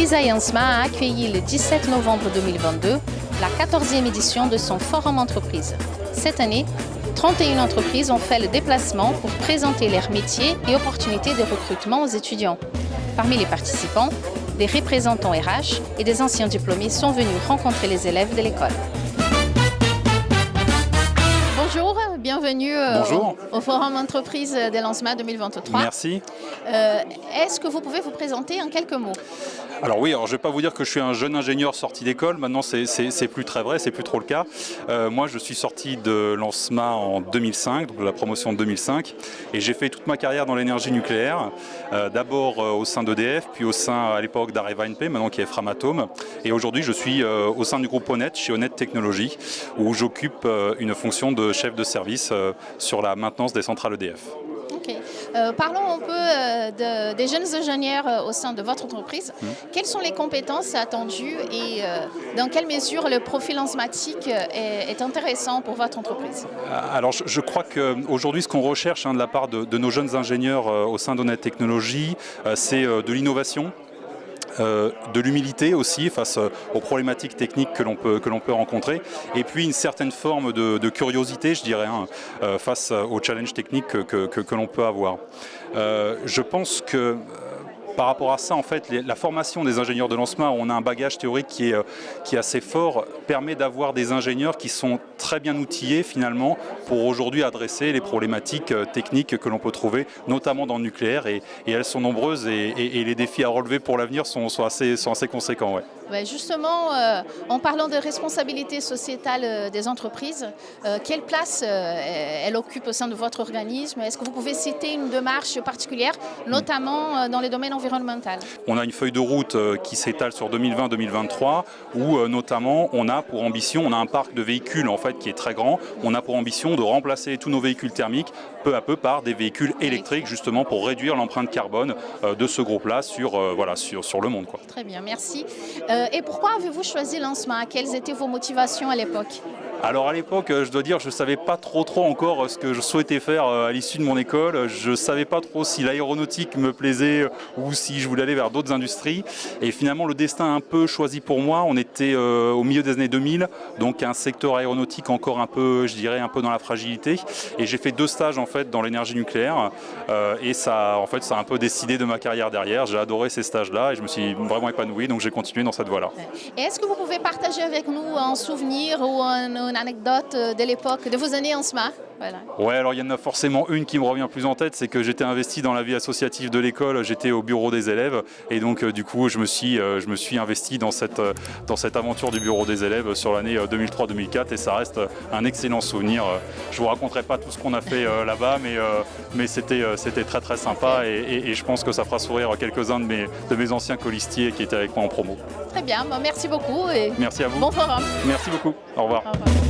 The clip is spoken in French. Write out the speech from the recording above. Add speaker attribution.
Speaker 1: L'ISA ENSMA a accueilli le 17 novembre 2022 la 14e édition de son Forum Entreprise. Cette année, 31 entreprises ont fait le déplacement pour présenter leurs métiers et opportunités de recrutement aux étudiants. Parmi les participants, des représentants RH et des anciens diplômés sont venus rencontrer les élèves de l'école. Bonjour, bienvenue au Forum Entreprise de l'ENSMA 2023.
Speaker 2: Merci.
Speaker 1: Est-ce que vous pouvez vous présenter en quelques mots?
Speaker 2: Alors oui, je ne vais pas vous dire que je suis un jeune ingénieur sorti d'école, maintenant c'est plus très vrai, c'est plus trop le cas. Moi je suis sorti de l'ENSMA en 2005, donc de la promotion de 2005, et j'ai fait toute ma carrière dans l'énergie nucléaire, d'abord au sein d'EDF, puis au sein à l'époque d'Areva NP, maintenant qui est Framatome, et aujourd'hui je suis au sein du groupe Honnête, chez Honnête Technologies, où j'occupe une fonction de chef de service sur la maintenance des centrales EDF.
Speaker 1: Okay. Parlons un peu des jeunes ingénieurs au sein de votre entreprise. Quelles sont les compétences attendues et dans quelle mesure le profil ensmatique est intéressant pour votre entreprise?
Speaker 2: Alors je crois qu'aujourd'hui ce qu'on recherche de la part de nos jeunes ingénieurs au sein d'Honnête Technologies, c'est de l'innovation. De l'humilité aussi face aux problématiques techniques que l'on peut rencontrer, et puis une certaine forme de curiosité, je dirais, face aux challenges techniques que l'on peut avoir. Je pense que par rapport à ça, en fait, la formation des ingénieurs de l'ENSMA, on a un bagage théorique qui est assez fort, permet d'avoir des ingénieurs qui sont très bien outillés finalement pour aujourd'hui adresser les problématiques techniques que l'on peut trouver, notamment dans le nucléaire, et elles sont nombreuses et les défis à relever pour l'avenir sont assez conséquents. Ouais.
Speaker 1: Ouais, justement, en parlant de responsabilité sociétale des entreprises, quelle place elle occupe au sein de votre organisme? Est-ce que vous pouvez citer une démarche particulière, notamment dans les domaines environnementaux?
Speaker 2: On a une feuille de route qui s'étale sur 2020-2023 où notamment on a pour ambition, on a un parc de véhicules en fait qui est très grand, on a pour ambition de remplacer tous nos véhicules thermiques peu à peu par des véhicules électriques justement pour réduire l'empreinte carbone de ce groupe-là sur le monde, quoi.
Speaker 1: Très bien, merci. Et pourquoi avez-vous choisi l'ENSMA? Quelles étaient vos motivations à l'époque?
Speaker 2: Alors à l'époque, je dois dire, je ne savais pas trop encore ce que je souhaitais faire à l'issue de mon école. Je ne savais pas trop si l'aéronautique me plaisait ou si je voulais aller vers d'autres industries. Et finalement, le destin a un peu choisi pour moi. On était au milieu des années 2000, donc un secteur aéronautique encore un peu, je dirais, un peu dans la fragilité. Et j'ai fait 2 stages en fait dans l'énergie nucléaire. Et ça a un peu décidé de ma carrière derrière. J'ai adoré ces stages-là et je me suis vraiment épanoui. Donc j'ai continué dans cette voie-là.
Speaker 1: Et est-ce que vous pouvez partager avec nous un souvenir ou une anecdote de l'époque, de vos années ENSMA? Voilà.
Speaker 2: Ouais, alors il y en a forcément une qui me revient plus en tête, c'est que j'étais investi dans la vie associative de l'école, j'étais au bureau des élèves et donc du coup je me suis investi dans cette aventure du bureau des élèves sur l'année 2003-2004 et ça reste un excellent souvenir. Je vous raconterai pas tout ce qu'on a fait là-bas, mais c'était très sympa et je pense que ça fera sourire quelques-uns de mes anciens colistiers qui étaient avec moi en promo.
Speaker 1: Très bien, bon, merci beaucoup et
Speaker 2: merci à vous.
Speaker 1: Bon forum.
Speaker 2: Merci beaucoup, au revoir.
Speaker 1: Au revoir.